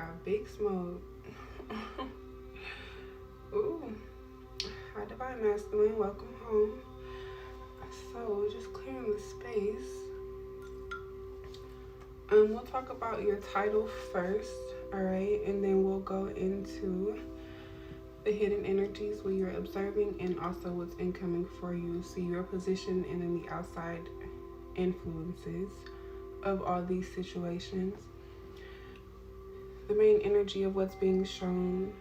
got big smoke. Ooh. Hi, Divine Masculine. Welcome home. So, just clearing the space. We'll talk about your title first, alright? And then we'll go into the hidden energies, what you're observing, and also what's incoming for you. See your position and then the outside influences of all these situations. The main energy of what's being shown,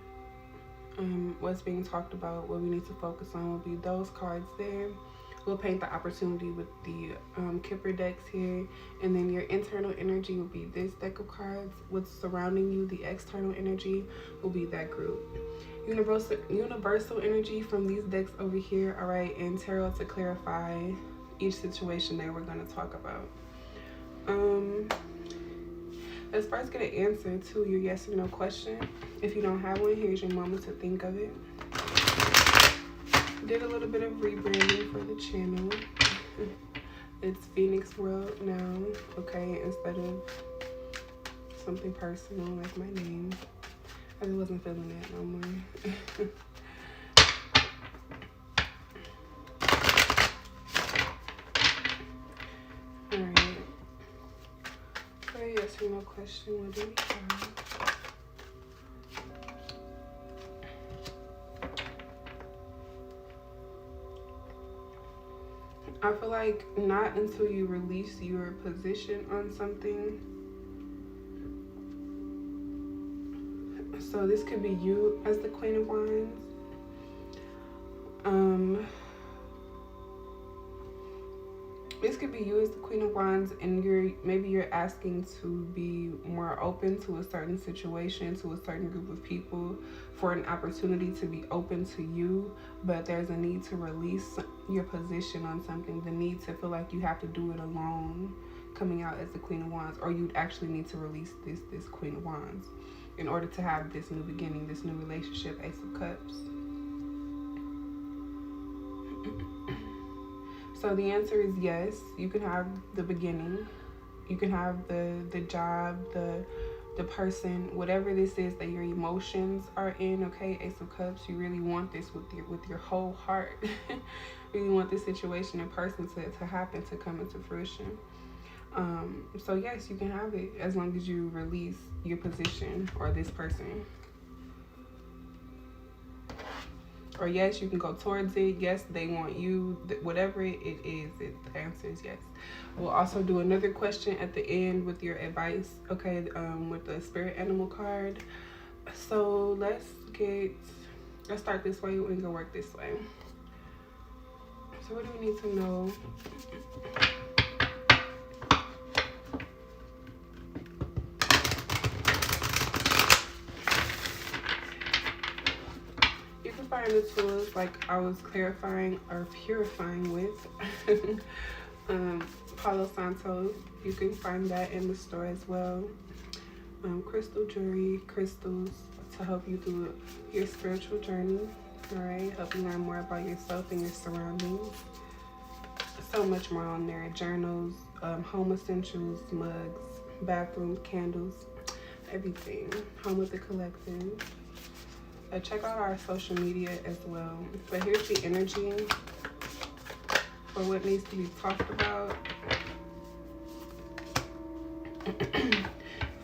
what's being talked about, what we need to focus on will be those cards there. We'll paint the opportunity with the Kipper decks here, and then your internal energy will be this deck of cards. What's surrounding you, the external energy, will be that group. Universal energy from these decks over here, all right, and tarot to clarify each situation that we're going to talk about. Let's first get an answer to your yes or no question. If you don't have one, here's your moment to think of it. Did a little bit of rebranding for the channel. It's Phoenix World now, okay, instead of something personal like my name. I just wasn't feeling that no more. Alright. So yes or no question, what do we have? I feel like not until you release your position on something. So this could be you as the Queen of Wands. This could be you as the Queen of Wands, and maybe you're asking to be more open to a certain situation, to a certain group of people, for an opportunity to be open to you, but there's a need to release your position on something, the need to feel like you have to do it alone, coming out as the Queen of Wands, or you'd actually need to release this Queen of Wands in order to have this new beginning, this new relationship, Ace of Cups. So the answer is yes, you can have the beginning, you can have the job, the person, whatever this is that your emotions are in, okay, Ace of Cups, you really want this with your whole heart. Really want this situation and person to happen, to come into fruition. So yes, you can have it as long as you release your position or this person. Or yes, you can go towards it. Yes, they want you. Whatever it is, the answer is yes. We'll also do another question at the end with your advice, okay, with the spirit animal card. So let's start this way and go work this way. So what do we need to know? Find the tools like I was clarifying or purifying with Palo Santo. You can find that in the store as well. Crystal jewelry, crystals to help you through your spiritual journey. All right, help you learn more about yourself and your surroundings. So much more on there. Journals, home essentials, mugs, bathroom candles, everything. Home with the Collective. Check out our social media as well. But here's the energy for what needs to be talked about.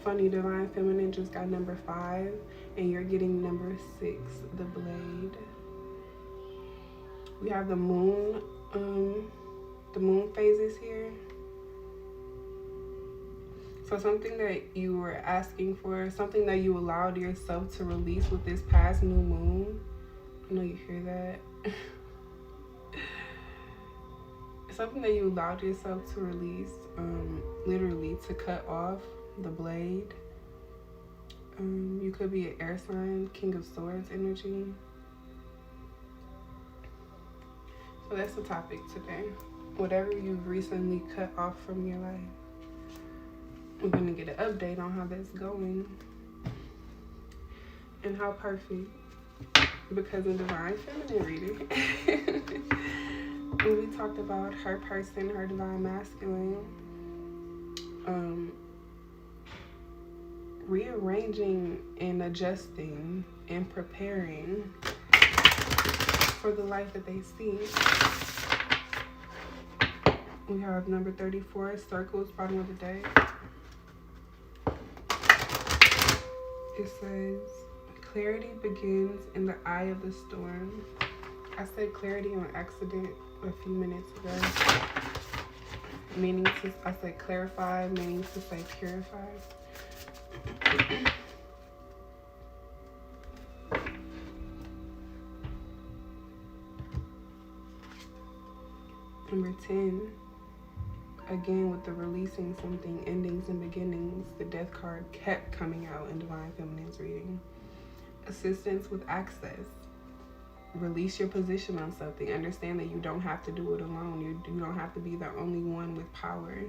Funny, Divine Feminine just got number 5, and you're getting number 6, the Blade. We have the moon phases here. So something that you were asking for, something that you allowed yourself to release with this past new moon. I know you hear that. Something that you allowed yourself to release, literally to cut off the blade. You could be an air sign, King of Swords energy. So that's the topic today. Whatever you've recently cut off from your life. We're going to get an update on how that's going and how perfect, because in Divine Feminine reading, when we talked about her person, her Divine Masculine, rearranging and adjusting and preparing for the life that they see. We have number 34, circles, bottom of the deck. It says, clarity begins in the eye of the storm. I said clarity on accident a few minutes ago. Meaning to, I said clarify, meaning to say purify. Number 10, again with the releasing something, endings and beginnings, the death card kept coming out in Divine Feminine's reading. Assistance with access. Release your position on something. Understand that you don't have to do it alone. You don't have to be the only one with power.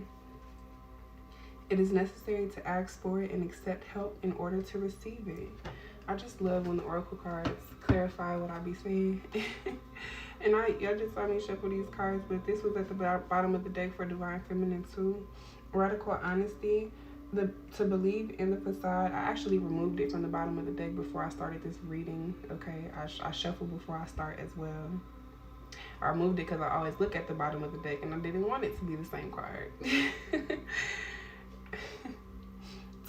It is necessary to ask for it and accept help in order to receive it. I just love when the oracle cards clarify what I be saying. And I just saw me shuffle these cards, but this was at the bottom of the deck for Divine Feminine too. Radical honesty. To believe in the facade. I actually removed it from the bottom of the deck before I started this reading. Okay, I shuffled before I start as well. I removed it because I always look at the bottom of the deck and I didn't want it to be the same card.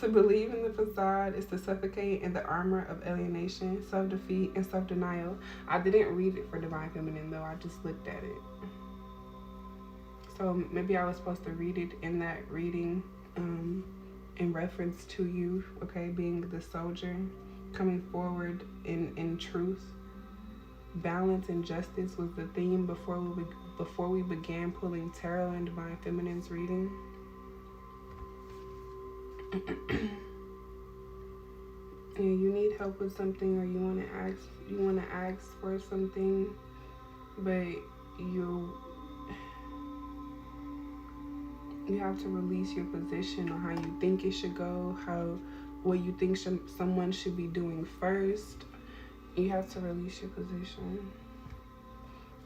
To believe in the facade is to suffocate in the armor of alienation, self-defeat, and self-denial. I didn't read it for Divine Feminine though, I just looked at it. So maybe I was supposed to read it in that reading in reference to you, okay, being the soldier, coming forward in truth. Balance and justice was the theme before we began pulling tarot and Divine Feminine's reading. Yeah, you need help with something, or you want to ask for something, but you have to release your position on how you think it should go, what you think someone should be doing first. You have to release your position.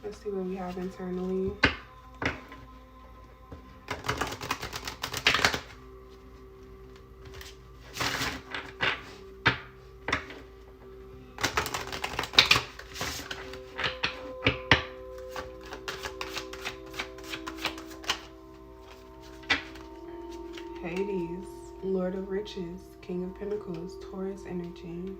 Let's see what we have internally. Hades, Lord of Riches, King of Pentacles, Taurus energy.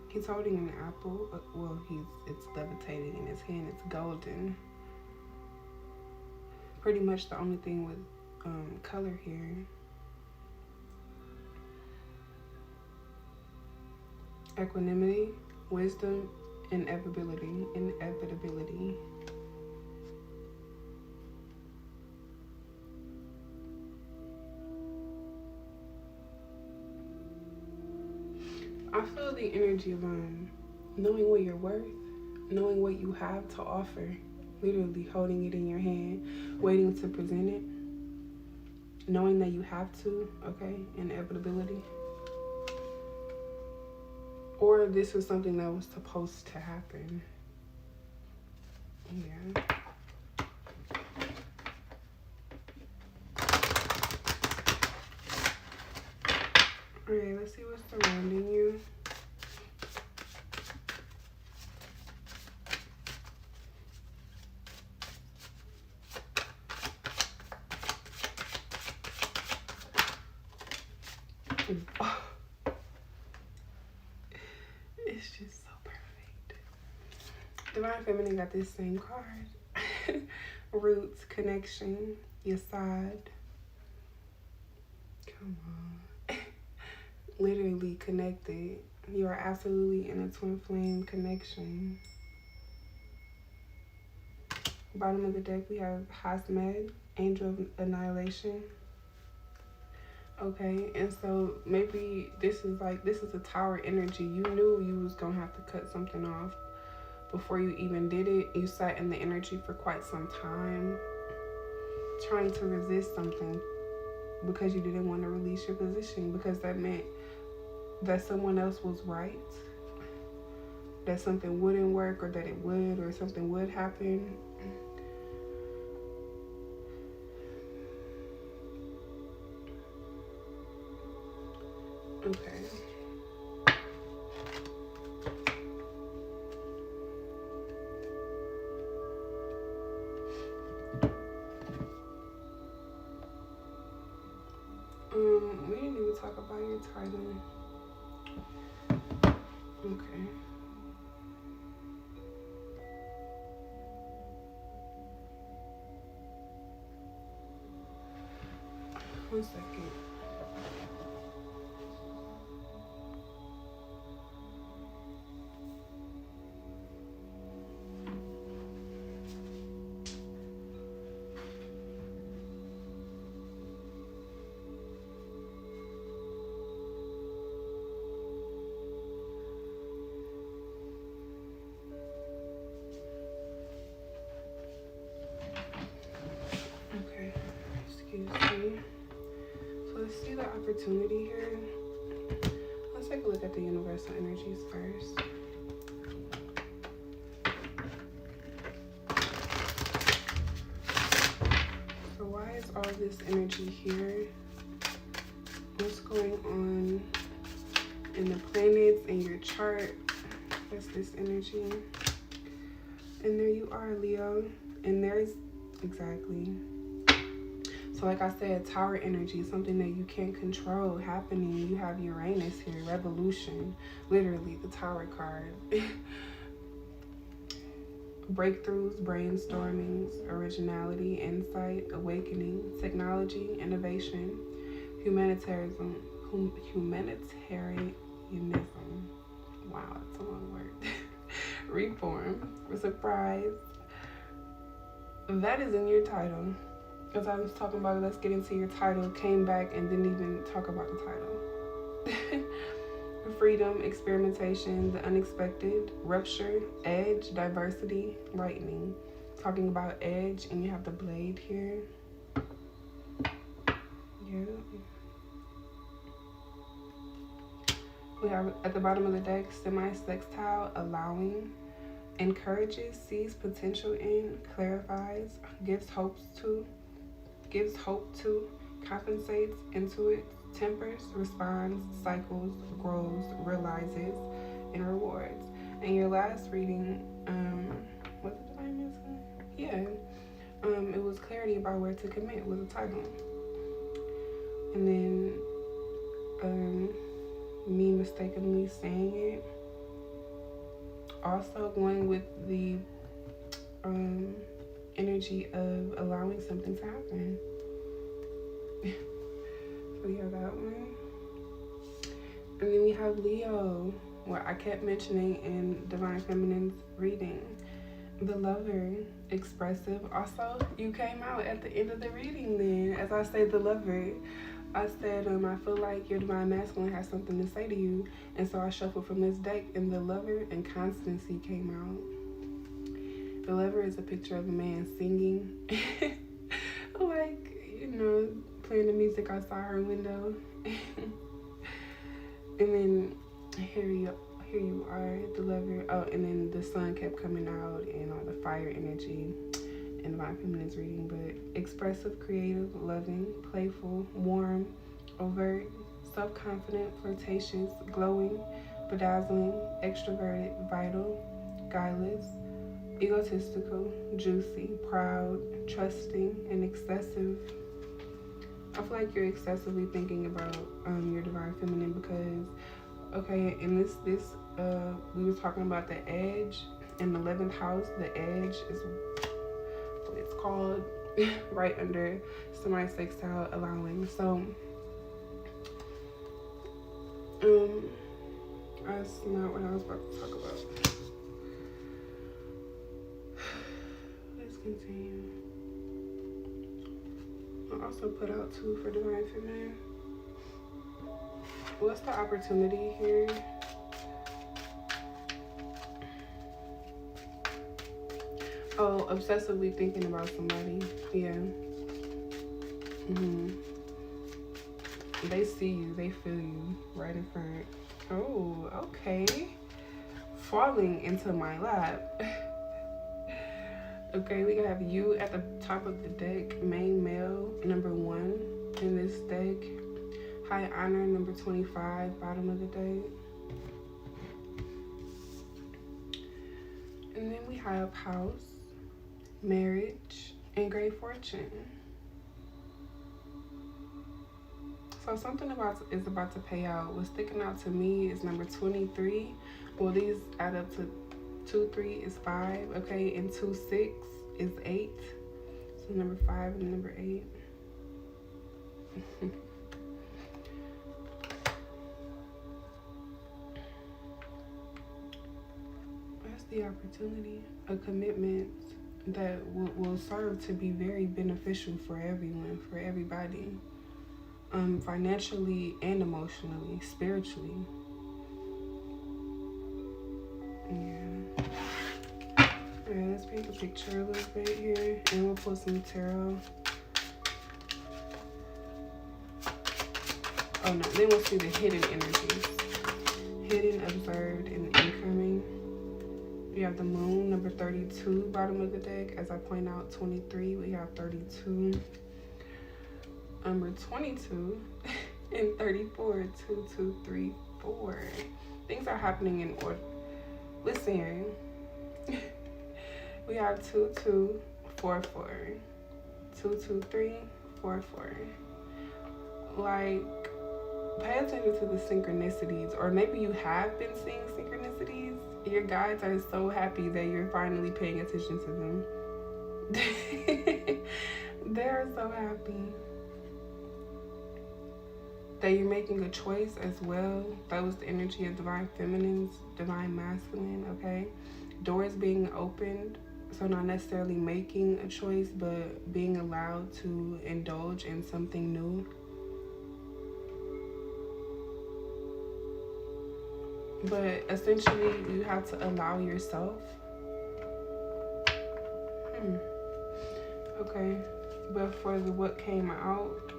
He's holding an apple. Well, it's levitating in his hand. It's golden. Pretty much the only thing with color here. Equanimity, wisdom, inevitability. I feel the energy of knowing what you're worth, knowing what you have to offer, literally holding it in your hand, waiting to present it, knowing that you have to, okay, inevitability. Or this was something that was supposed to happen. Yeah. Alright, let's see what's surrounding you. Oh. It's just so perfect. Divine Feminine got this same card. Roots, connection, your side. Come on. Literally connected. You are absolutely in a twin flame connection. Bottom of the deck we have Hasmed, Angel of Annihilation. Okay, and so maybe this is a tower energy. You knew you was gonna have to cut something off before you even did it. You sat in the energy for quite some time, trying to resist something because you didn't want to release your position, because that meant that someone else was right, that something wouldn't work, or that it would, or something would happen. Okay. We didn't even talk about your title. Okay. One second. Okay. Excuse me. So let's see the opportunity here. Let's take a look at the universal energies first. So why is all this energy here? What's going on in the planets in your chart? That's this energy. And there you are, Leo. And there's exactly. So like I said, tower energy, something that you can't control happening. You have Uranus here, revolution, literally the tower card. Breakthroughs, brainstormings, originality, insight, awakening, technology, innovation, humanitarianism. Wow, that's a long word. Reform, surprise. That is in your title. As I was talking about, let's get into your title, came back and didn't even talk about the title. Freedom, experimentation, the unexpected, rupture, edge, diversity, lightning. Talking about edge, and you have the blade here. Yeah. We have at the bottom of the deck, semi-sextile, allowing, encourages, sees potential in, clarifies, gives hope to, compensates, intuits, tempers, responds, cycles, grows, realizes, and rewards. And your last reading, what did I miss? Yeah, it was clarity about where to commit was a title. And then, me mistakenly saying it. Also going with the energy of allowing something to happen. So we have that one. And then we have Leo, what I kept mentioning in Divine Feminine's reading. The Lover, expressive. Also, you came out at the end of the reading then. As I say, the Lover, I said, I feel like your Divine Masculine has something to say to you. And so I shuffled from this deck, and the Lover and Constancy came out. The Lover is a picture of a man singing. Like, playing the music outside her window. And then here you are, the Lover. Oh, and then the sun kept coming out and all the fire energy in Divine Feminine's reading. But expressive, creative, loving, playful, warm, overt, self-confident, flirtatious, glowing, bedazzling, extroverted, vital, guileless, egotistical, juicy, proud, trusting, and excessive. I feel like you're excessively thinking about your Divine Feminine because, okay, in this we were talking about the edge in the 11th house. The edge is what it's called, right under semi-sextile allowing. So, that's not what I was about to talk about. Let's continue. I also put out 2 for Divine Feminine. What's the opportunity here? Oh, obsessively thinking about somebody. Yeah. They see you, they feel you right in front. Oh, okay. Falling into my lap. Okay, we have you at the top of the deck, main male, number 1 in this deck. High honor, number 25, bottom of the deck. And then we have house, marriage, and great fortune. So something is about to pay out. What's sticking out to me is number 23. Well, these add up to 2, 3 is 5, okay, and 2, 6 is 8. So number 5 and number 8. That's the opportunity, a commitment that will serve to be very beneficial for everyone, for everybody, financially and emotionally, spiritually. Yeah. Alright, let's paint the picture a little bit here, and we'll pull some tarot. Oh no, then we'll see the hidden energies. Hidden, observed, and incoming. We have the moon, number 32, bottom of the deck. As I point out, 23, we have 32. Number 22 and 34, 2, 2, 3, 4. Things are happening in order. Listen, we have 2, 2, 4, 4. 2, 2, 3, 4, 4. Like, pay attention to the synchronicities, or maybe you have been seeing synchronicities. Your guides are so happy that you're finally paying attention to them. They're so happy that you're making a choice as well. That was the energy of divine feminines, divine masculine, okay? Doors being opened, so not necessarily making a choice, but being allowed to indulge in something new. But essentially, you have to allow yourself. Okay, but for what came out,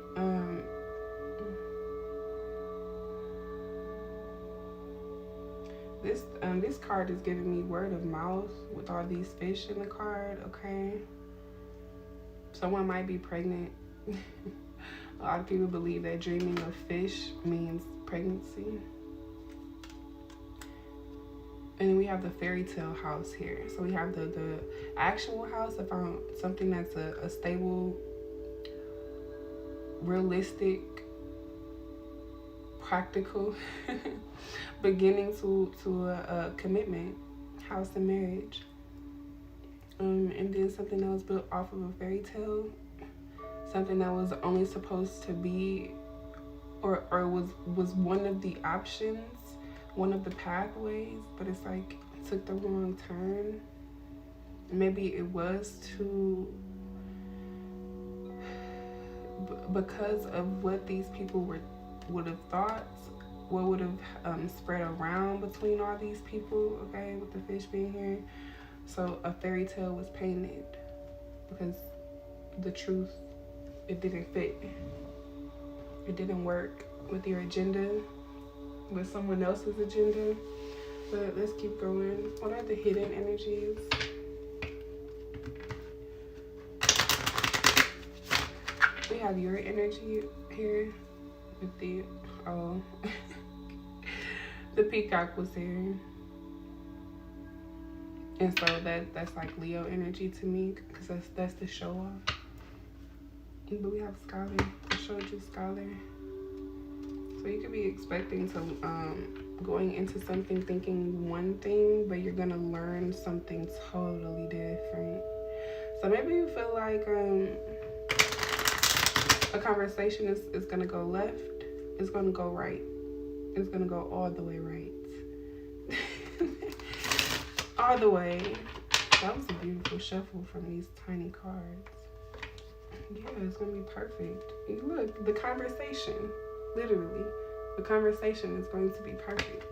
this card is giving me word of mouth with all these fish in the card. Okay, someone might be pregnant. A lot of people believe that dreaming of fish means pregnancy. And then we have the fairy tale house here. So we have the actual house. I found something that's a stable, realistic, practical beginning to a commitment, house and marriage. And then something that was built off of a fairy tale, something that was only supposed to be, or was one of the options, one of the pathways, but it's like it took the wrong turn. Maybe it was because of what these people would have thought, what would have spread around between all these people, okay, with the fish being here. So a fairy tale was painted because the truth, it didn't fit. It didn't work with your agenda, with someone else's agenda. But let's keep going. What are the hidden energies? We have your energy here with the the peacock was here, and so that's like Leo energy to me, because that's the show off. But we have scholar. I showed you scholar. So you could be expecting to going into something thinking one thing, but you're gonna learn something totally different. So maybe you feel like a conversation is gonna go left, it's gonna go right, it's gonna go all the way right. All the way. That was a beautiful shuffle from these tiny cards. Yeah, it's gonna be perfect. Look, the conversation, literally, the conversation is going to be perfect.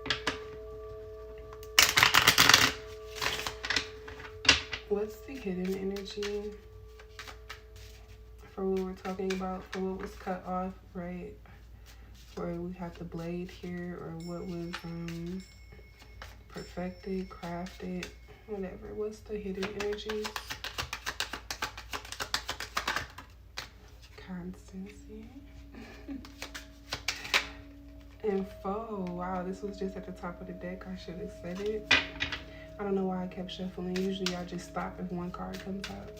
What's the hidden energy for what we're talking about, for what was cut off, right? For we have the blade here, or what was perfected, crafted, whatever. What's the hidden energies? Constancy. And 4. Wow, this was just at the top of the deck. I should have said it. I don't know why I kept shuffling. Usually I just stop if one card comes out.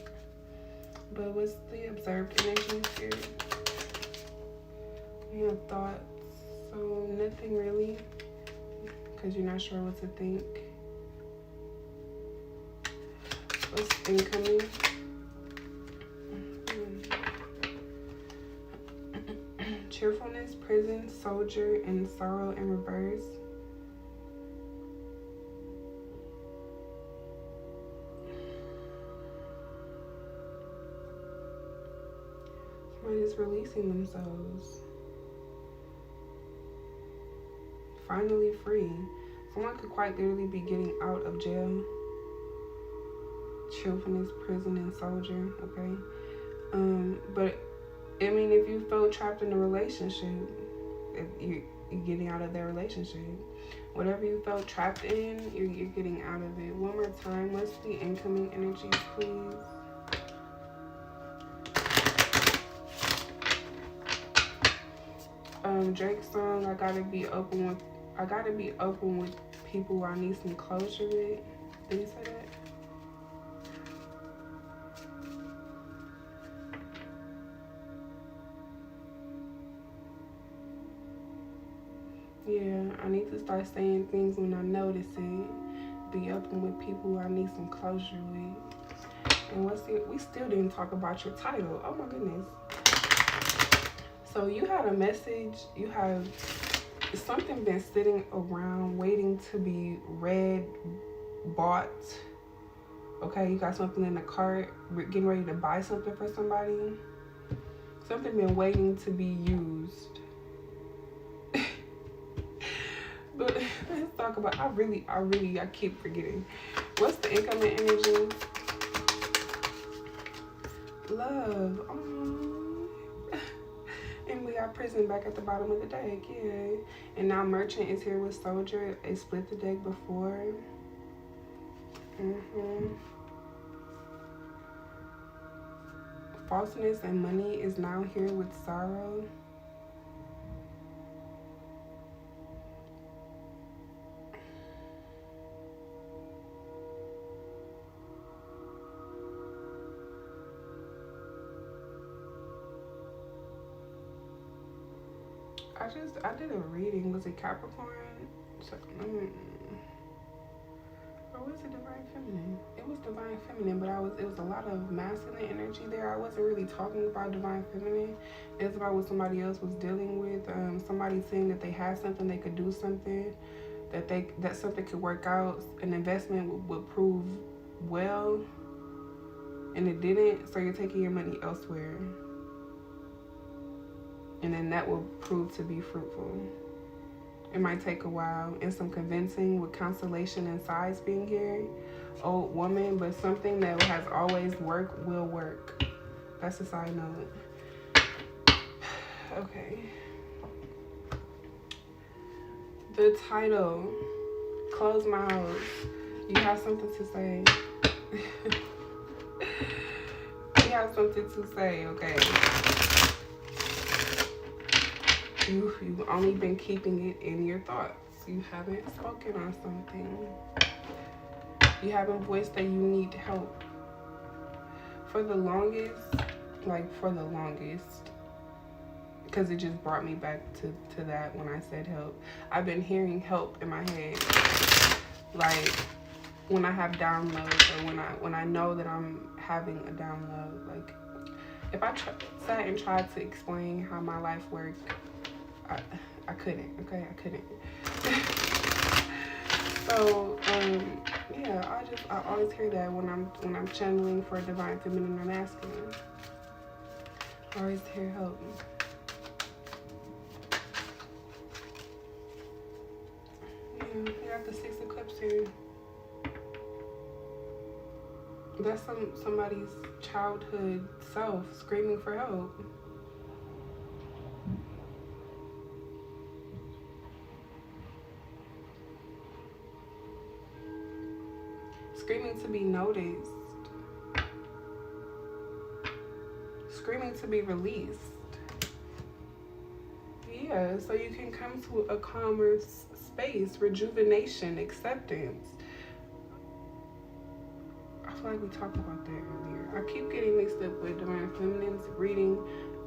But what's the observed energy here? You have thoughts. So nothing really, because you're not sure what to think. What's incoming? Cheerfulness, prison, soldier, and sorrow in reverse. Somebody's releasing themselves. Finally free. Someone could quite literally be getting out of jail. Cheerfulness, prison, and soldier. Okay. But I mean, if you felt trapped in a relationship, you're getting out of that relationship. Whatever you felt trapped in, you're getting out of it. One more time. What's the incoming energies, please? Drake's song, I gotta be open with people who I need some closure with. Did you say that? Yeah, I need to start saying things when I notice it. Be open with people who I need some closure with. And we still didn't talk about your title. Oh my goodness. So you had a message, you have something been sitting around waiting to be read, bought. Okay, you got something in the cart, getting ready to buy something for somebody. Something been waiting to be used. But let's talk about, I keep forgetting. What's the incoming energy? Love. And we got prison back at the bottom of the deck, yeah. And now merchant is here with soldier. They split the deck before. Falseness and money is now here with sorrow. I did a reading. Was it Capricorn? So, or was it Divine Feminine? It was Divine Feminine, but it was a lot of masculine energy there. I wasn't really talking about Divine Feminine. It was about what somebody else was dealing with. Somebody saying that they had something, they could do something, that something could work out. An investment would prove well, and it didn't. So you're taking your money elsewhere. And then that will prove to be fruitful. It might take a while and some convincing with constellation and size being here. Old woman, but something that has always worked will work. That's a side note. Okay. The title, Close Mouths. You have something to say. You have something to say, okay. You've only been keeping it in your thoughts. You haven't spoken on something. You haven't voiced that you need help. For the longest, because it just brought me back to that when I said help. I've been hearing help in my head. Like when I have downloads or when I know that I'm having a download. Like if I sat and tried to explain how my life worked, I couldn't, okay? I couldn't. So, yeah, I always hear that when I'm channeling for divine feminine or masculine. I always hear help. Yeah, you got the 6 of Cups here. That's somebody's childhood self screaming for help. Screaming to be noticed. Screaming to be released. Yeah. Yeah, so you can come to a calmer space, rejuvenation, acceptance. I feel like we talked about that earlier. I keep getting mixed up with Divine Feminine's reading,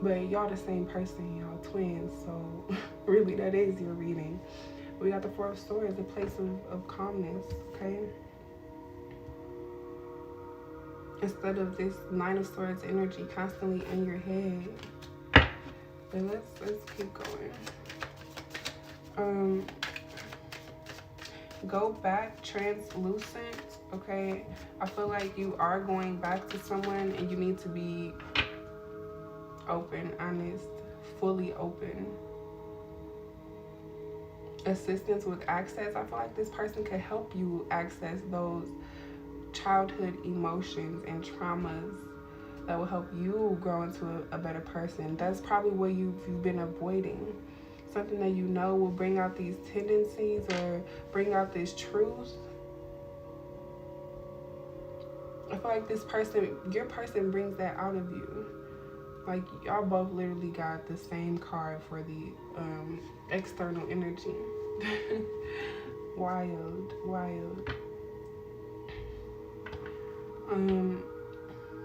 but y'all the same person, y'all twins, so really that is your reading. We got the Four of Swords, a place of calmness, okay? Instead of this Nine of Swords energy constantly in your head. But let's keep going. Go back, translucent, okay? I feel like you are going back to someone and you need to be open, honest, fully open. Assistance with access. I feel like this person could help you access those childhood emotions and traumas that will help you grow into a better person. That's probably what you've been avoiding. Something that you know will bring out these tendencies or bring out this truth. I feel like this person, your person brings that out of you. Like y'all both literally got the same card for the external energy. Wild.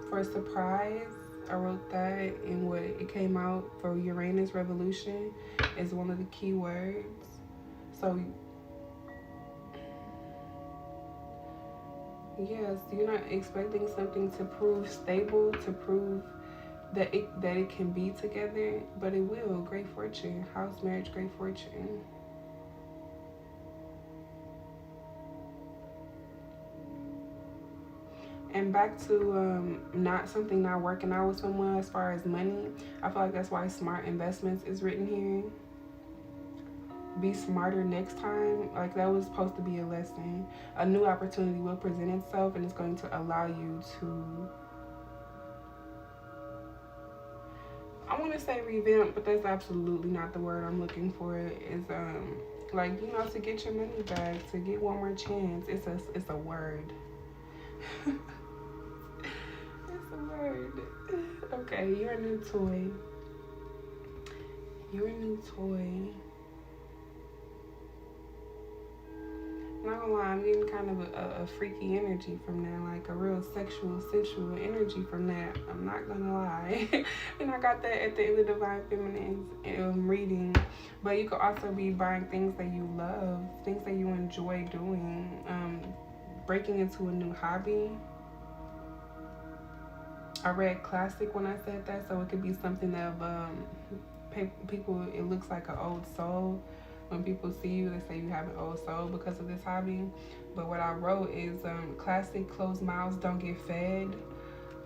For a surprise, I wrote that, and what it came out for Uranus revolution is one of the key words. So yes, you're not expecting something to prove stable, to prove that it can be together, but it will. Great fortune, house, marriage, great fortune. And back to not working out with someone as far as money. I feel like that's why smart investments is written here. Be smarter next time. Like that was supposed to be a lesson. A new opportunity will present itself and it's going to allow you to, I want to say revamp, but that's absolutely not the word I'm looking for. Is like, you know, to get your money back, to get one more chance. It's a word. It's a word. Okay, you're a new toy. You're a new toy. I'm not gonna lie, I'm getting kind of a freaky energy from that, like a real sexual, sensual energy from that. I'm not gonna lie. And I got that at the end of Divine Feminine's reading. But you could also be buying things that you love, things that you enjoy doing, breaking into a new hobby. I read classic when I said that, so it could be something that people, it looks like an old soul. When people see you, they say you have an old soul because of this hobby. But what I wrote is classic, closed mouths don't get fed.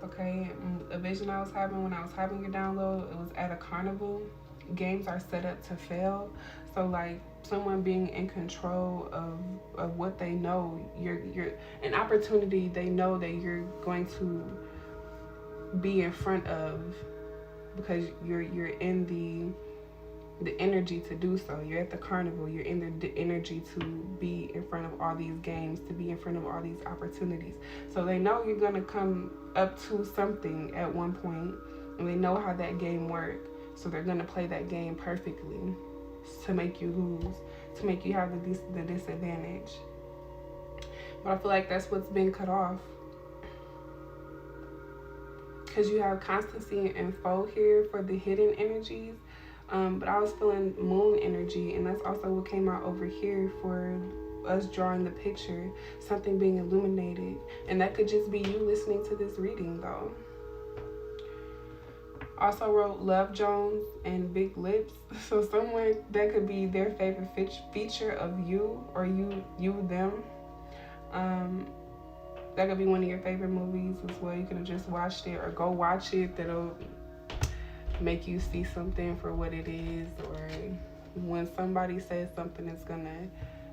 Okay, a vision I was having when I was having your download, it was at a carnival. Games are set up to fail. So like someone being in control of what they know, you're an opportunity they know that you're going to be in front of, because you're in the energy to do so. You're at the carnival, you're in the energy to be in front of all these games, to be in front of all these opportunities. So they know you're gonna come up to something at one point, and they know how that game works. So they're gonna play that game perfectly to make you lose, to make you have the disadvantage. But I feel like that's what's been cut off, because you have constancy and foe here for the hidden energies. But I was feeling moon energy, and that's also what came out over here for us drawing the picture, something being illuminated. And that could just be you listening to this reading though. Also wrote Love Jones and Big Lips. So someone, that could be their favorite feature of you, or you them. That could be one of your favorite movies as well. You could have just watched it, or go watch it. That'll make you see something for what it is, or when somebody says something, it's gonna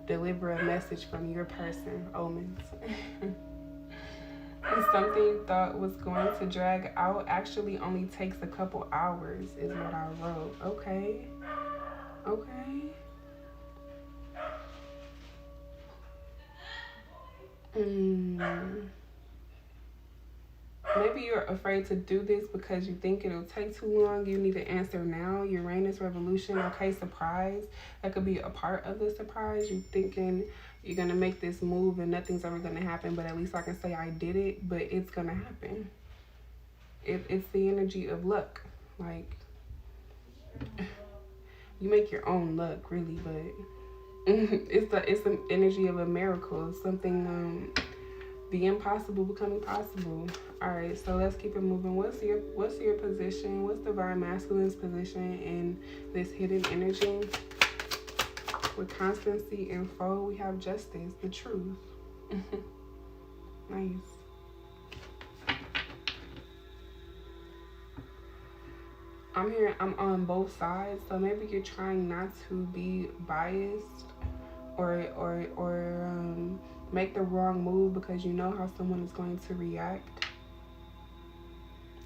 deliver a message from your person. Omens. And something you thought was going to drag out actually only takes a couple hours, is what I wrote. Okay. Maybe you're afraid to do this because you think it'll take too long. You need to answer now. Uranus revolution. Okay, surprise. That could be a part of the surprise. You thinking you're going to make this move and nothing's ever going to happen, but at least I can say I did it, but it's going to happen. It's the energy of luck. Like, you make your own luck, really, but it's the energy of a miracle. Something, the impossible becoming possible. All right, so let's keep it moving. What's your position? What's divine masculine's position in this hidden energy? With constancy and foe, we have justice, the truth. Nice. I'm on both sides, so maybe you're trying not to be biased or make the wrong move because you know how someone is going to react.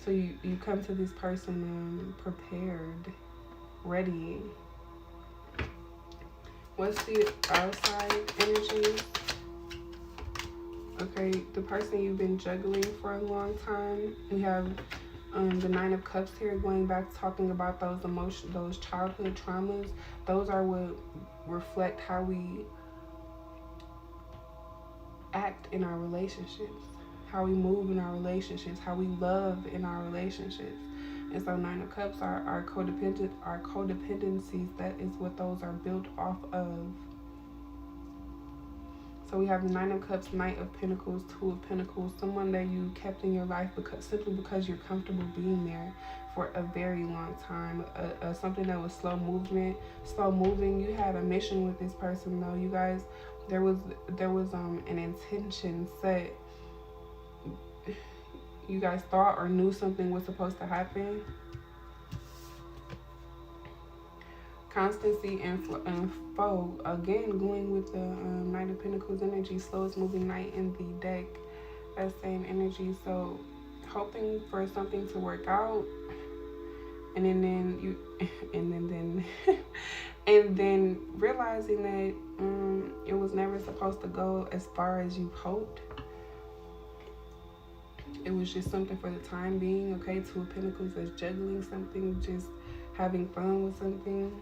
So you come to this person prepared, ready. What's the outside energy? Okay, the person you've been juggling for a long time. We have the Nine of Cups here, going back, talking about those emotions, those childhood traumas. Those are what reflect how we act in our relationships, how we move in our relationships, how we love in our relationships. And so Nine of Cups are our codependencies. That is what those are built off of. So we have the Nine of Cups, Knight of Pentacles, Two of Pentacles, someone that you kept in your life simply because you're comfortable being there for a very long time. Something that was slow moving. You had a mission with this person, though. You guys, there was an intention set. You guys thought or knew something was supposed to happen. Constancy and foe. Again, going with the Knight of Pentacles energy, slowest moving knight in the deck. That same energy. So hoping for something to work out, and then and then realizing that it was never supposed to go as far as you hoped. It was just something for the time being. Okay, Two of Pentacles is juggling something, just having fun with something.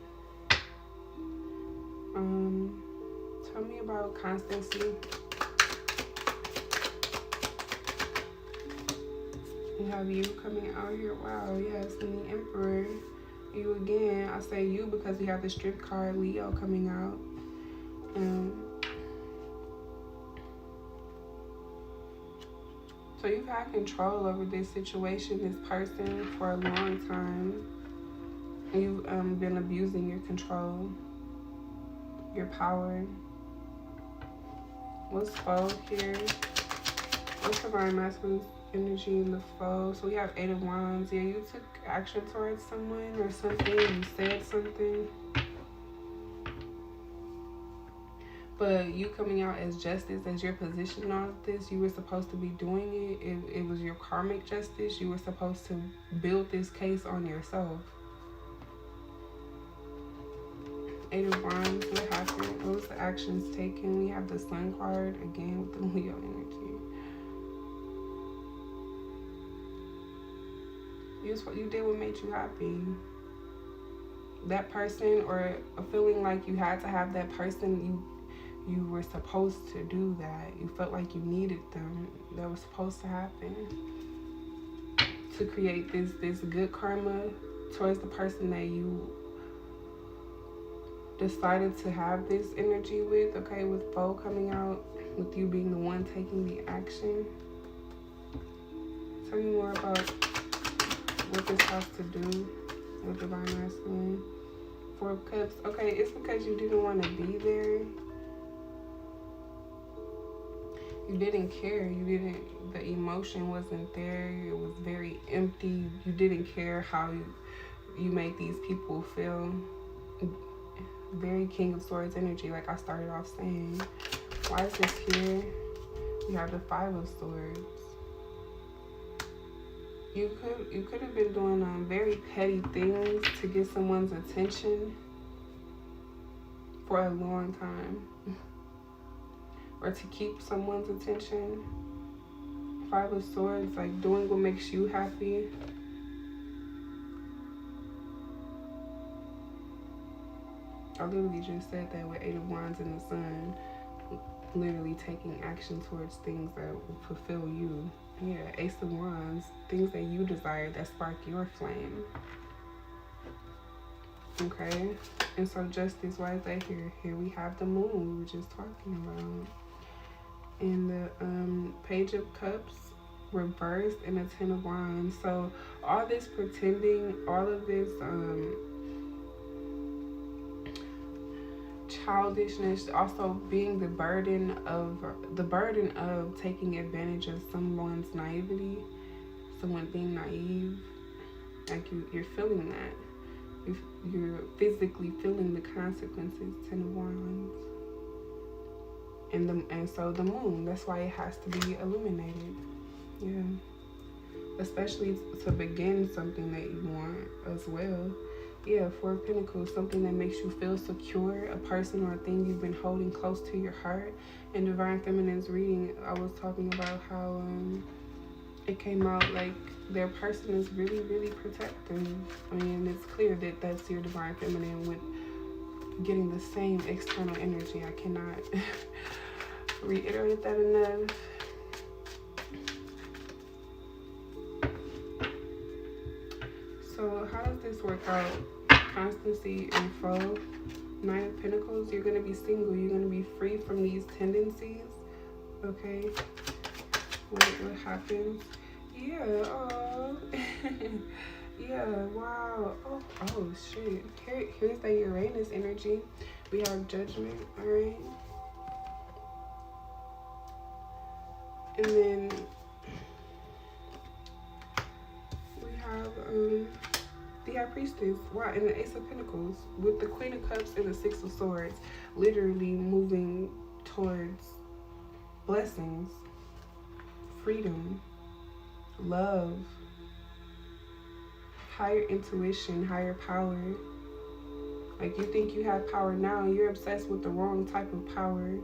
Tell me about constancy. You have you coming out here. Wow, yes, and the Emperor. You again. I say you because we have the Strength card, Leo, coming out. So you've had control over this situation, this person, for a long time. You've been abusing your control, your power. What's foe here? What's divine masculine energy in the foe? So we have Eight of Wands. Yeah, you took action towards someone or something. You said something. But you coming out as justice, as your position on this, you were supposed to be doing it. It was your karmic justice. You were supposed to build this case on yourself. Eight of Wands, what happened? What was the actions taken? We have the Sun card, again, with the Leo energy. You did what made you happy. That person, or a feeling like you had to have that person, you were supposed to do that. You felt like you needed them. That was supposed to happen. To create this good karma towards the person that you decided to have this energy with. Okay, with foe coming out, with you being the one taking the action. Tell me more about what this has to do with divine masculine. Four of Cups. Okay, it's because you didn't want to be there. You didn't care. The emotion wasn't there. It was very empty. You didn't care how you made these people feel. Very King of Swords energy, like I started off saying. Why is this here? You have the Five of Swords. You could have been doing very petty things to get someone's attention for a long time, or to keep someone's attention Five of Swords, like doing what makes you happy. I literally just said that with Eight of Wands in the Sun. Literally taking action towards things that will fulfill you. Yeah, Ace of Wands, things that you desire that spark your flame. Okay, and so justice, why is that here? Here we have the moon we were just talking about. And the Page of Cups reversed and the Ten of Wands. So all this pretending, all of this childishness, also being the burden of taking advantage of someone's naivety, someone being naive. Like you're feeling that. You're physically feeling the consequences. Ten of Wands. And so the moon, that's why it has to be illuminated. Yeah. Especially to begin something that you want as well. Yeah, Four of Pentacles, something that makes you feel secure, a person or a thing you've been holding close to your heart. In Divine Feminine's reading, I was talking about how it came out like their person is really, really protective. I mean, it's clear that that's your Divine Feminine with getting the same external energy. I cannot reiterate that enough. So how does this work out? Constancy and flow. Nine of Pentacles, you're going to be single. You're going to be free from these tendencies. Okay. What happens? Yeah. Oh. Yeah. Wow. Oh shit. Here's the Uranus energy. We have Judgment. All right. And then we have the High Priestess. Wow, and the Ace of Pentacles with the Queen of Cups and the Six of Swords, literally moving towards blessings, freedom, love, higher intuition, higher power. Like you think you have power now, and you're obsessed with the wrong type of power,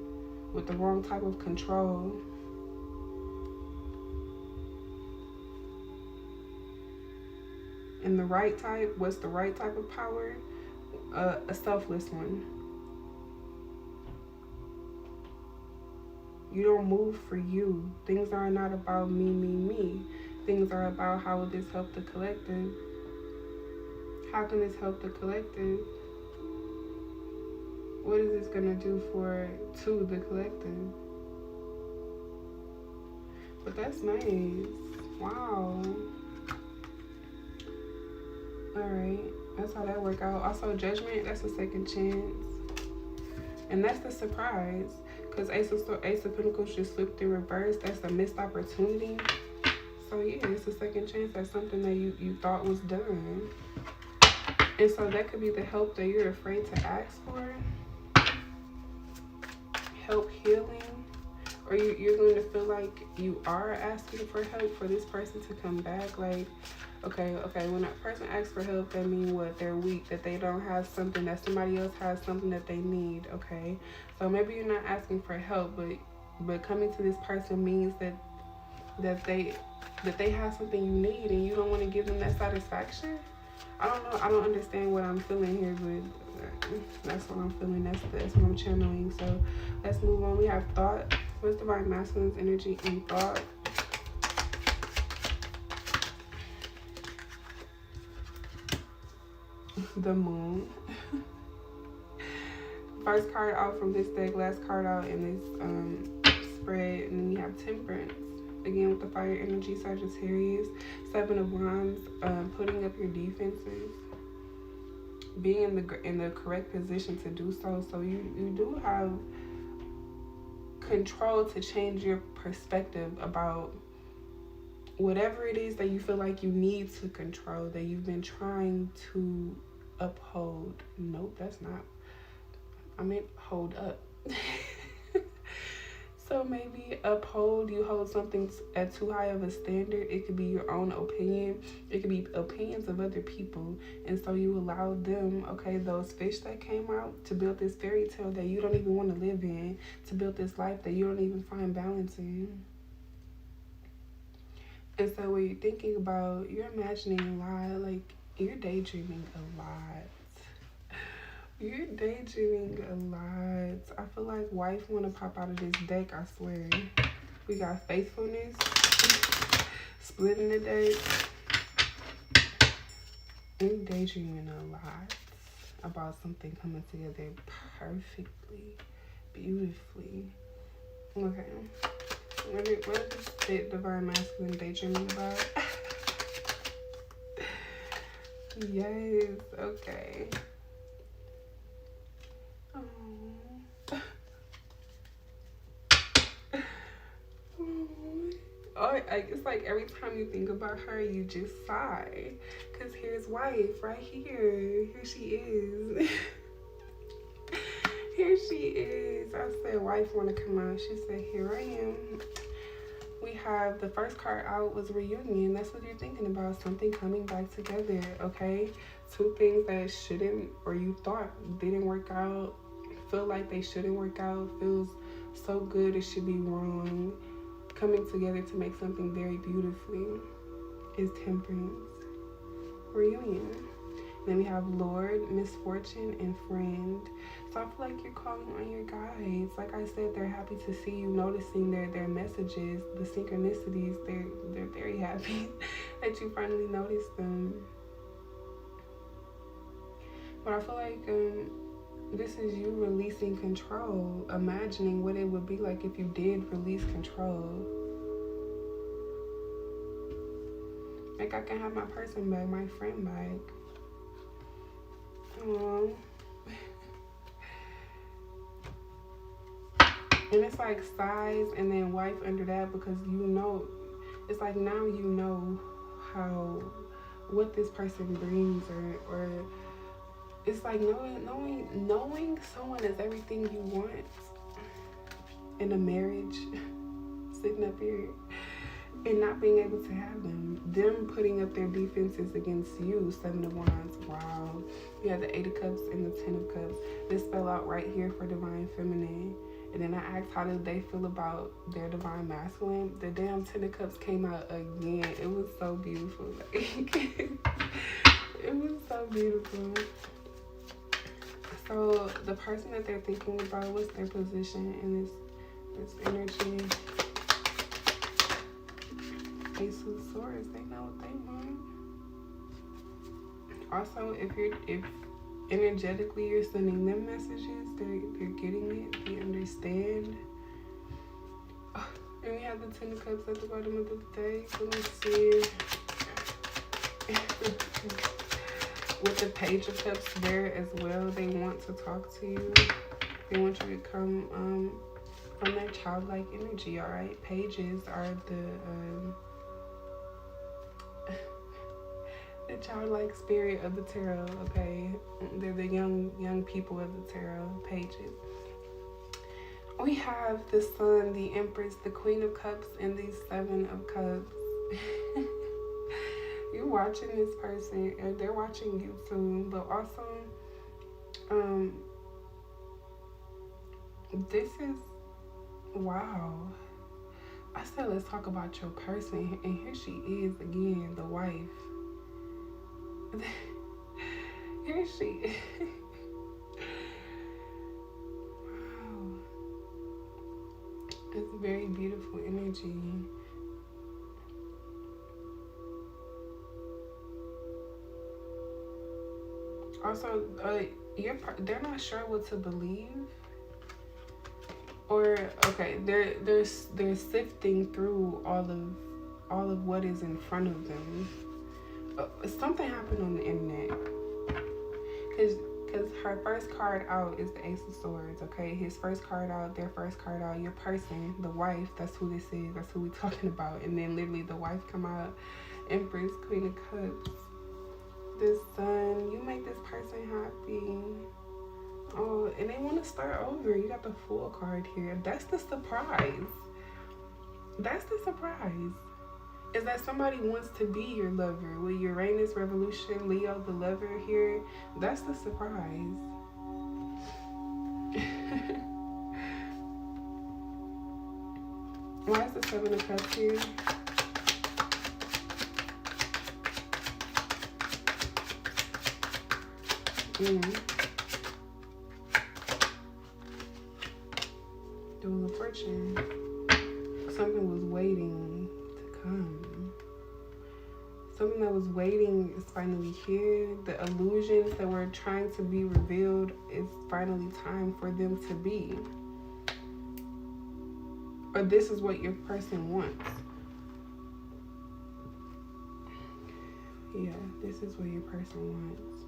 with the wrong type of control. And the right type, what's the right type of power? A selfless one. You don't move for you. Things are not about me, me, me. Things are about how will this help the collective? How can this help the collective? What is this gonna do to the collective? But that's nice. Wow. Alright, that's how that worked out. Also, Judgment, that's a second chance. And that's the surprise. Because Ace of Pentacles just flipped in reverse. That's a missed opportunity. So yeah, it's a second chance at something that you thought was done. And so that could be the help that you're afraid to ask for. Help healing. Or you're going to feel like you are asking for help for this person to come back. Like, okay, when a person asks for help, that means what? They're weak, that they don't have something, that somebody else has something that they need, okay? So maybe you're not asking for help, but coming to this person means that they have something you need and you don't want to give them that satisfaction. I don't know. I don't understand what I'm feeling here, but that's what I'm feeling. That's what I'm channeling. So let's move on. We have thought. What's Divine Masculine's energy in thought? The Moon. First card out from this deck, last card out in this spread, and then we have Temperance. Again with the fire energy, Sagittarius. Seven of Wands, putting up your defenses, being in the correct position to do so. So you do have control to change your perspective about whatever it is that you feel like you need to control, that you've been trying to uphold. Nope, that's not. I meant hold up. So maybe you hold something at too high of a standard. It could be your own opinion. It could be opinions of other people. And so you allow them, okay, those fish that came out, to build this fairy tale that you don't even want to live in, to build this life that you don't even find balance in. And so when you're thinking about, you're imagining a lot, like you're daydreaming a lot. You're daydreaming a lot. I feel like wife want to pop out of this deck, I swear. We got faithfulness, splitting the deck. You're daydreaming a lot about something coming together perfectly, beautifully. Okay. What is the divine masculine daydreaming about? Yes, okay. Oh, it's like every time you think about her, you just sigh. Because here's wife right here. Here she is. Here she is. I said, wife want to come out. She said, here I am. We have the first card out was reunion. That's what you're thinking about. Something coming back together, okay? Two things that shouldn't, or you thought didn't work out, feel like they shouldn't work out, feels so good it should be wrong, coming together to make something very beautifully is temperance. Reunion. Then we have Lord, misfortune, and friend. So I feel like you're calling on your guides. Like I said, they're happy to see you, noticing their messages, the synchronicities. They're very happy that you finally noticed them. But I feel like this is you releasing control, imagining what it would be like if you did release control. Like I can have my person back, my friend back. And it's like size and then wife under that, because you know, it's like now you know what this person brings, or it's like knowing someone is everything you want in a marriage, sitting up here and not being able to have them putting up their defenses against you. 7 of Wands. Wow. You have the 8 of Cups and the 10 of Cups. This fell out right here for divine feminine. And then I asked how did they feel about their divine masculine. The damn 10 of Cups came out again. It was so beautiful. It was so beautiful. So the person that they're thinking about, what's their position in this energy? Ace of Swords, they know what they want. Also, if energetically you're sending them messages, they're getting it, they understand. And we have the 10 of Cups at the bottom of the deck. So let's see. With the Page of Cups there as well, they want to talk to you. They want you to come from that childlike energy, all right? Pages are the childlike spirit of the tarot, okay? They're the young people of the tarot. Pages. We have the Sun, the Empress, the Queen of Cups, and the 7 of Cups. You're watching this person, and they're watching you too. But also, this is, wow. I said let's talk about your person, and here she is again, the wife. Here she is. Wow. It's very beautiful energy. Also, they're not sure what to believe, or okay, they're sifting through all of what is in front of them. Something happened on the internet, because her first card out is the Ace of Swords. Okay, his first card out, their first card out, your person, the wife. That's who this is. That's who we're talking about. And then literally the wife come out, Empress, Queen of Cups. The Sun, you make this person happy. Oh, and they want to start over. You got the Fool card here. That's the surprise. That's the surprise. Is that somebody wants to be your lover. With Uranus, Revolution, Leo, the lover here. That's the surprise. Why is the 7 of Cups here? The Wheel of Fortune. Something was waiting to come. Something that was waiting is finally here. The illusions that were trying to be revealed, it's finally time for them to be. Or this is what your person wants. Yeah, this is what your person wants.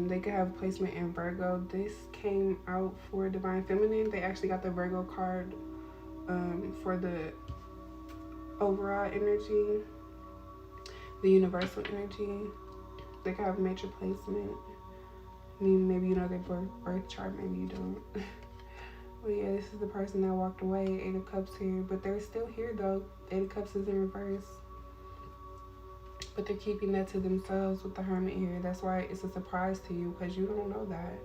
They could have placement in Virgo. This came out for Divine Feminine. They actually got the Virgo card for the overall energy, the universal energy. They could have major placement. I mean, maybe you know their birth chart, maybe you don't. But yeah, this is the person that walked away. 8 of Cups here, but they're still here though. 8 of Cups is in reverse. But they're keeping that to themselves with the Hermit here. That's why it's a surprise to you, because you don't know that.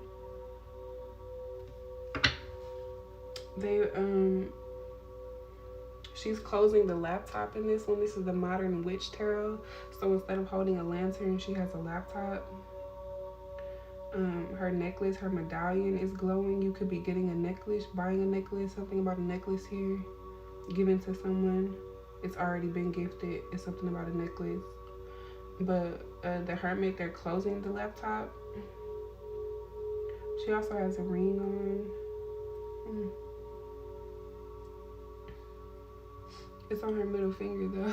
She's closing the laptop in this one. This is the Modern Witch Tarot. So instead of holding a lantern, she has a laptop. Her necklace, her medallion is glowing. You could be getting a necklace, buying a necklace, something about a necklace here, given to someone. It's already been gifted. It's something about a necklace. But the Hermit, they're closing the laptop. She also has a ring on. It's on her middle finger though.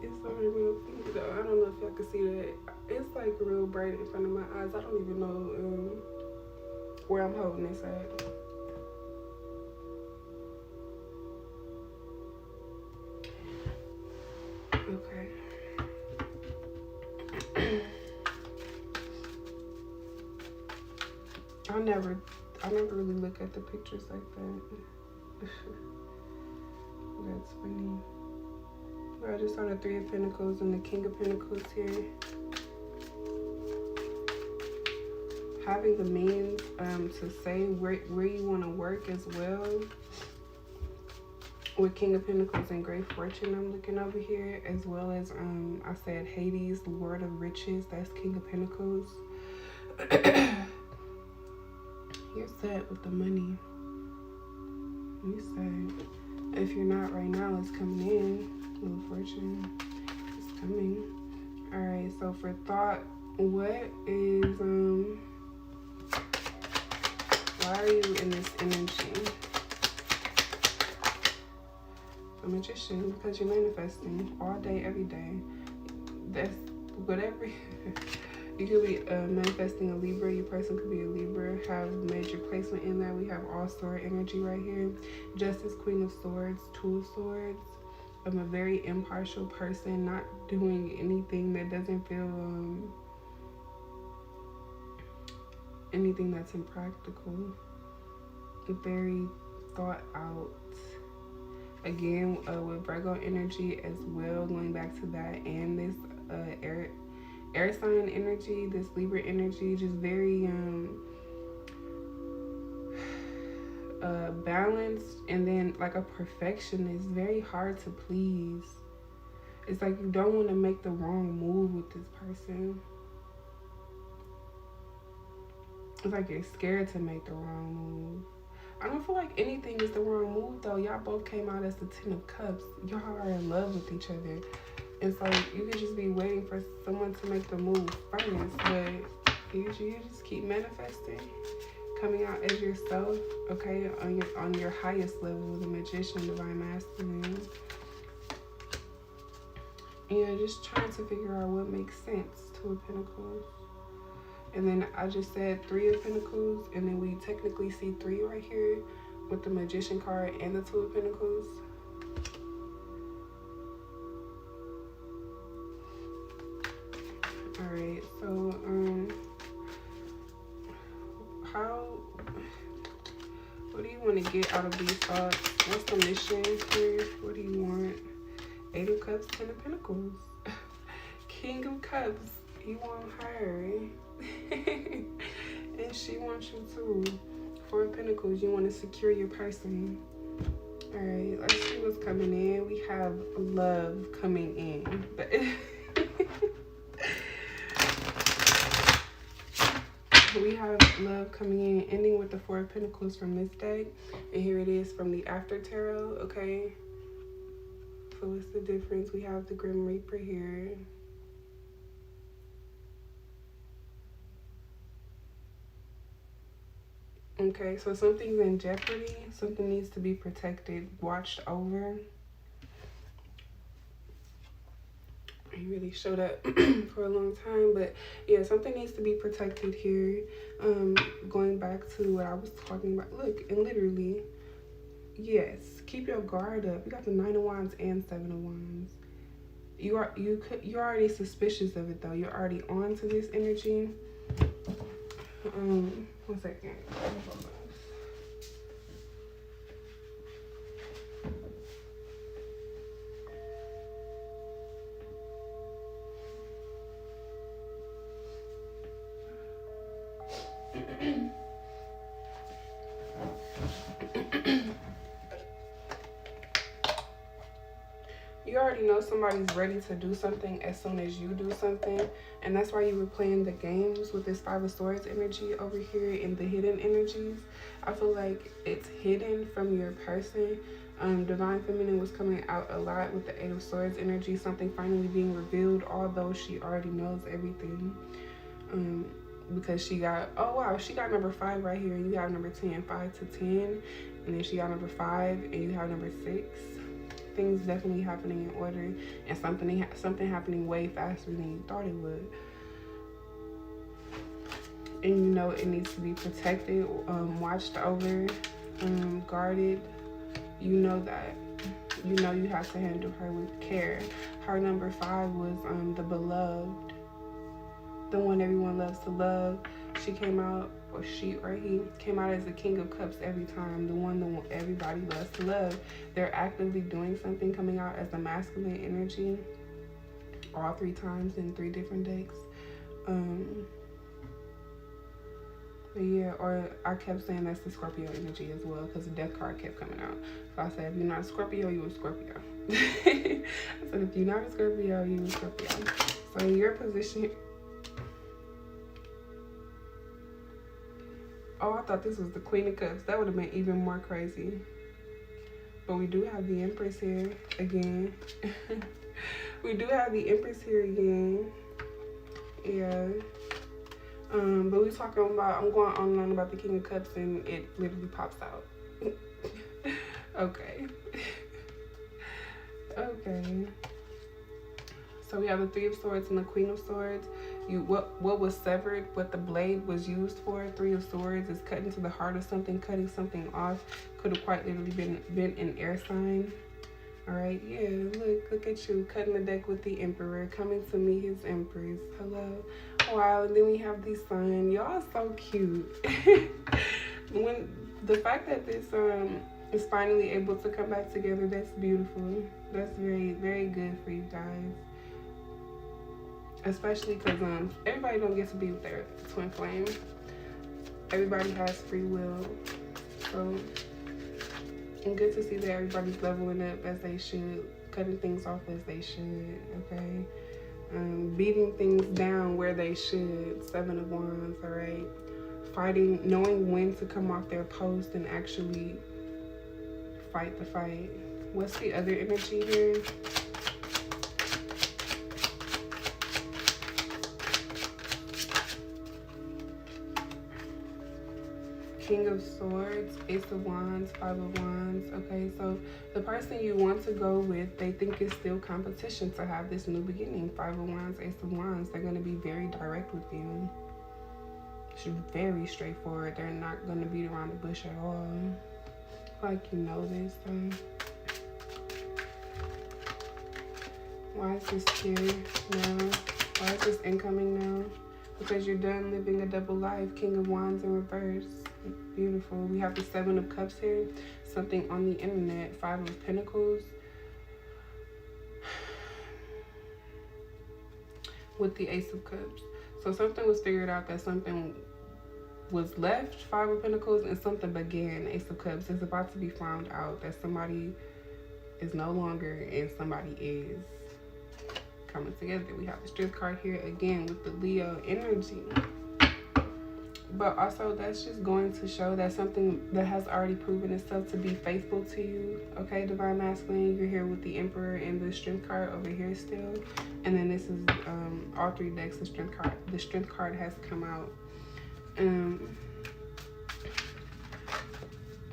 It's on her middle finger though. I don't know if y'all can see that. It's like real bright in front of my eyes. I don't even know where I'm holding this at. Okay. I never really look at the pictures like that. That's funny. I just saw the 3 of Pentacles and the King of Pentacles here. Having the means to say where you want to work as well. With King of Pentacles and Great Fortune, I'm looking over here, as well as I said Hades, Lord of Riches. That's King of Pentacles. You're set with the money. You said if you're not right now, it's coming in. Wheel of Fortune, it's coming. All right. So for thought, what is why are you in this energy? A Magician, because you're manifesting all day, every day. That's whatever. You could be manifesting a Libra. Your person could be a Libra. Have major placement in that. We have all sword energy right here. Justice, Queen of Swords, Two of Swords. I'm a very impartial person, not doing anything that doesn't feel anything that's impractical. Very thought out. Again, with Virgo energy as well, going back to that, and this air sign energy, this Libra energy, just very balanced, and then like a perfectionist, very hard to please. It's like you don't want to make the wrong move with this person. It's like you're scared to make the wrong move. I don't feel like anything is the wrong move though. Y'all both came out as the 10 of Cups. Y'all are in love with each other. It's like you could just be waiting for someone to make the move first, but you just keep manifesting, coming out as yourself, okay, on your highest level, the Magician, Divine Masculine. Yeah, just trying to figure out what makes sense. 2 of Pentacles. And then I just said 3 of Pentacles, and then we technically see 3 right here with the Magician card and the 2 of Pentacles. All right, so what do you want to get out of these thoughts? What's the mission here? What do you want? 8 of Cups, 10 of Pentacles. King of Cups, you want her. And she wants you too. 4 of Pentacles, you want to secure your person. All right, let's see what's coming in. We have love coming in. We have love coming in, ending with the Four of Pentacles from this deck. And here it is from the After Tarot, okay? So what's the difference? We have the Grim Reaper here. Okay, so something's in jeopardy. Something needs to be protected, watched over. He really showed up for a long time, but yeah, something needs to be protected here. Going back to what I was talking about. Look, and literally, yes, keep your guard up. You got the Nine of Wands and Seven of Wands. You're already suspicious of it though. You're already on to this energy. 1 second. You already know somebody's ready to do something as soon as you do something, and that's why you were playing the games with this Five of Swords energy over here in the hidden energies. I feel like it's hidden from your person. Divine Feminine was coming out a lot with the Eight of Swords energy, something finally being revealed, although she already knows everything. Because she got, oh wow, she got number 5 right here, and you have number 10, 5 to 10, and then she got number 5, and you have number 6. Things definitely happening in order, and something happening way faster than you thought it would. And you know it needs to be protected, watched over, guarded. You know that. You know you have to handle her with care. Her number 5 was the beloved, the one everyone loves to love. She came out, or she or he came out as the King of Cups every time, the one everybody loves to love. They're actively doing something, coming out as the masculine energy all 3 times in 3 different decks. But yeah, or I kept saying that's the Scorpio energy as well, because the Death card kept coming out. So I said, if you're not a Scorpio, you a Scorpio. I said, if you're not a Scorpio, you a Scorpio. So in your position, oh, I thought this was the Queen of Cups. That would have been even more crazy. But we do have the Empress here again. We do have the Empress here again. Yeah. But we talking about, I'm going on and on about the King of Cups, and it literally pops out. Okay. Okay. So we have the Three of Swords and the Queen of Swords. What was severed, what the blade was used for, Three of Swords, is cutting to the heart of something, cutting something off. Could have quite literally been an air sign. All right, yeah, look at you, cutting the deck with the Emperor, coming to meet his Empress. Hello. Wow, and then we have the Sun. Y'all so cute. When the fact that this is finally able to come back together, that's beautiful. That's very, very good for you guys. Especially because everybody don't get to be with their twin flame. Everybody has free will. So, and good to see that everybody's leveling up as they should, cutting things off as they should, okay? Beating things down where they should. 7 of Wands, all right? Fighting, knowing when to come off their post and actually fight the fight. What's the other energy here? King of Swords, Ace of Wands, 5 of Wands. Okay, so the person you want to go with, they think it's still competition to have this new beginning. 5 of Wands, Ace of Wands. They're going to be very direct with you. It's very straightforward. They're not going to beat around the bush at all. Like, you know this. Why is this here now? Why is this incoming now? Because you're done living a double life. King of Wands in reverse. Beautiful. We have the 7 of Cups here. Something on the internet. 5 of Pentacles. With the Ace of Cups. So something was figured out that something was left, Five of Pentacles, and something began, Ace of Cups. It's about to be found out that somebody is no longer and somebody is coming together. We have the Strength card here again with the Leo energy. But also that's just going to show that something that has already proven itself to be faithful to you. Okay, Divine Masculine, you're here with the Emperor and the Strength card over here still. And then this is all three decks, the Strength card. The Strength card has come out.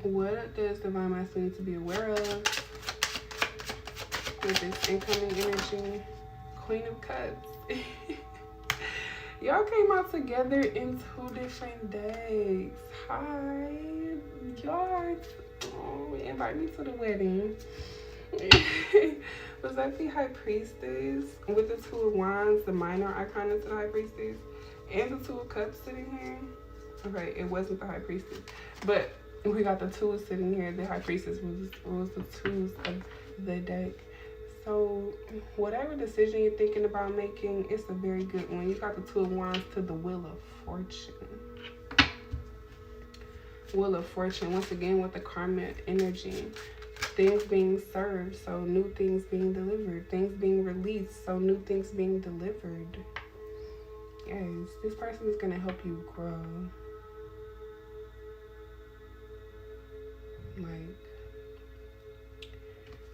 What does Divine Masculine need to be aware of with this incoming energy? Queen of Cups. Y'all came out together in 2 different decks. Hi, y'all. Oh, invite me to the wedding. Was that the High Priestess with the 2 of Wands, the minor arcana to the High Priestess, and the 2 of Cups sitting here? Okay, it wasn't the High Priestess, but we got the 2s sitting here. The High Priestess was the 2s of the deck. So whatever decision you're thinking about making, it's a very good one. You got the 2 of Wands to the Wheel of Fortune. Wheel of Fortune, once again with the karma energy. Things being served, so new things being delivered. Things being released, so new things being delivered. Yes, this person is going to help you grow.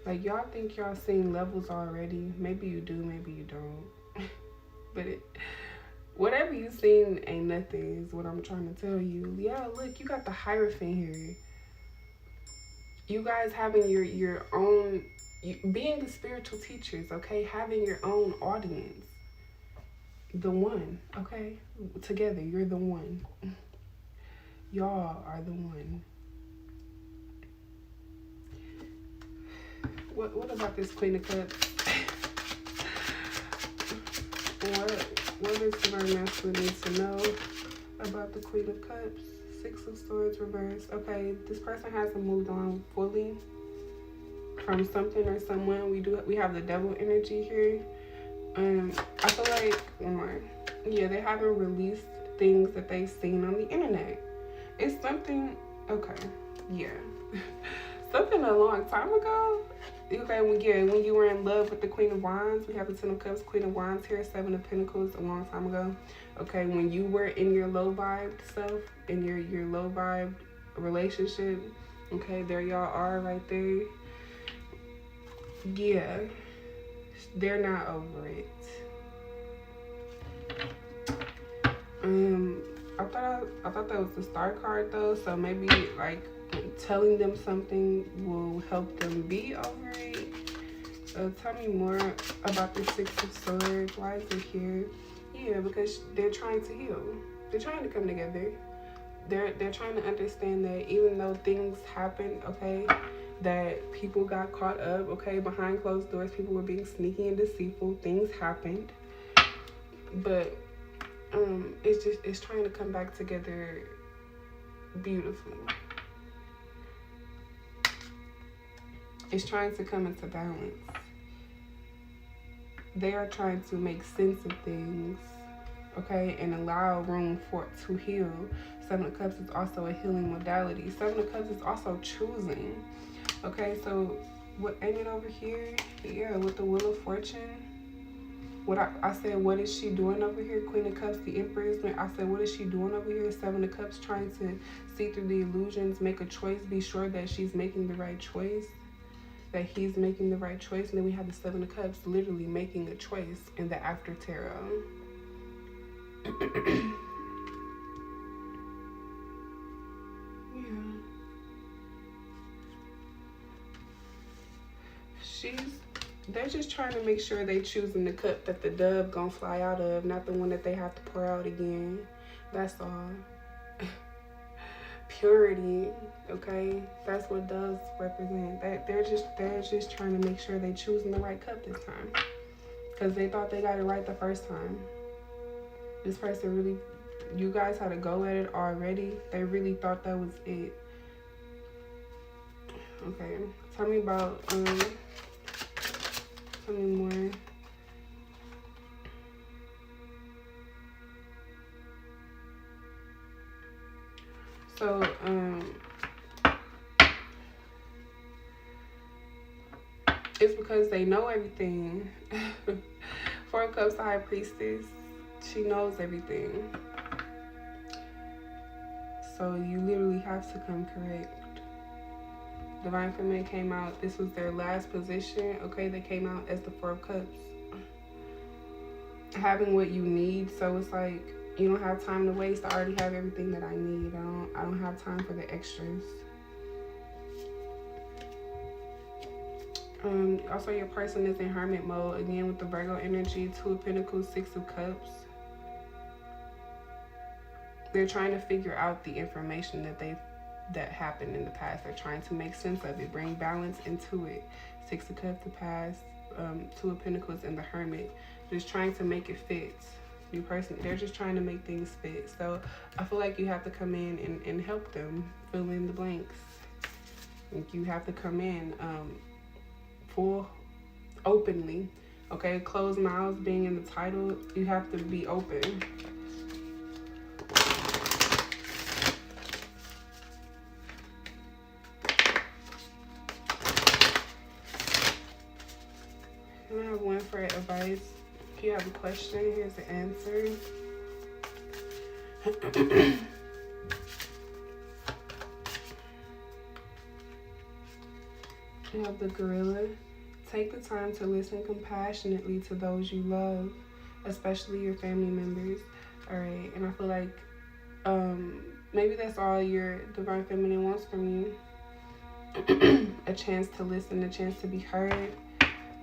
Like y'all think y'all seen levels already. Maybe you do, maybe you don't. But whatever you seen ain't nothing is what I'm trying to tell you. Yeah, look, you got the Hierophant here. You guys having your own, being the spiritual teachers, okay? Having your own audience. The one, okay? Together, you're the one. Y'all are the one. What about this Queen of Cups? What does Divine Masculine need to know about the Queen of Cups? 6 of Swords reversed. Okay, this person hasn't moved on fully from something or someone. We have the Devil energy here. I feel like yeah, they haven't released things that they've seen on the internet. It's something, okay, yeah. Something a long time ago. Okay, when you were in love with the Queen of Wands, we have the 10 of Cups, Queen of Wands here, 7 of Pentacles, a long time ago. Okay, when you were in your low vibed self, in your low vibed relationship, okay, there y'all are right there. Yeah, they're not over it. I thought that was the Star card though, so maybe like telling them something will help them be over it. Tell me more about the 6 of Swords. Why is it here? Yeah, because they're trying to heal. They're trying to come together. They're trying to understand that even though things happen, okay, that people got caught up, okay, behind closed doors, people were being sneaky and deceitful, things happened, but it's trying to come back together beautifully. It's trying to come into balance. They are trying to make sense of things, okay, and allow room for it to heal. 7 of Cups is also a healing modality. 7 of Cups is also choosing, okay? So what aiming over here, yeah, with the Wheel of Fortune, what I said, what is she doing over here? Queen of Cups, the Empress. I said, what is she doing over here? 7 of Cups, trying to see through the illusions, make a choice, be sure that she's making the right choice, that he's making the right choice. And then we have the 7 of Cups, literally making a choice in the After Tarot. Yeah. They're just trying to make sure they choosing the cup that the dove gonna fly out of, not the one that they have to pour out again. That's all. Purity, okay? That's what doves represent. They're just trying to make sure they choosing the right cup this time, because they thought they got it right the first time. This person really, you guys had to go at it already. They really thought that was it. Okay, tell me about tell me more. So, it's because they know everything. Four of Cups, the High Priestess, she knows everything. So you literally have to come correct. Divine Feminine came out. This was their last position. Okay, they came out as the Four of Cups. Having what you need. So it's like, you don't have time to waste. I already have everything that I need. I don't have time for the extras. Also, your person is in hermit mode. Again, with the Virgo energy, Two of Pentacles, Six of Cups. They're trying to figure out the information that happened in the past. They're trying to make sense of it, bring balance into it. Six of Cups, the past, Two of Pentacles, and the Hermit. Just trying to make it fit. Your person, they're just trying to make things fit. So I feel like you have to come in and help them fill in the blanks. Like you have to come in full openly. Okay, closed mouths being in the title, you have to be open. I have one for advice. If you have a question, here's the answer. You have the Gorilla. Take the time to listen compassionately to those you love, especially your family members. All right, and I feel like maybe that's all your Divine Feminine wants from you. A chance to listen, a chance to be heard.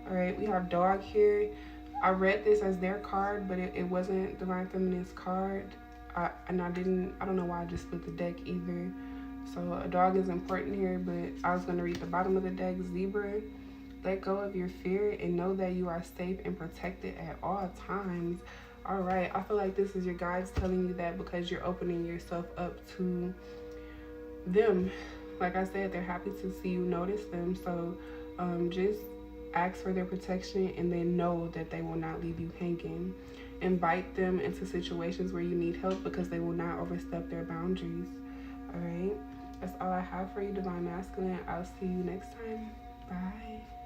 All right, we have Dog here. I read this as their card, but it wasn't Divine Feminine's card. I don't know why I just split the deck either. So a dog is important here, but I was going to read the bottom of the deck. Zebra, let go of your fear and know that you are safe and protected at all times. All right, I feel like this is your guides telling you that because you're opening yourself up to them. Like I said, they're happy to see you notice them. So just ask for their protection and then know that they will not leave you hanging. Invite them into situations where you need help because they will not overstep their boundaries. All right, that's all I have for you, Divine Masculine. I'll see you next time. Bye.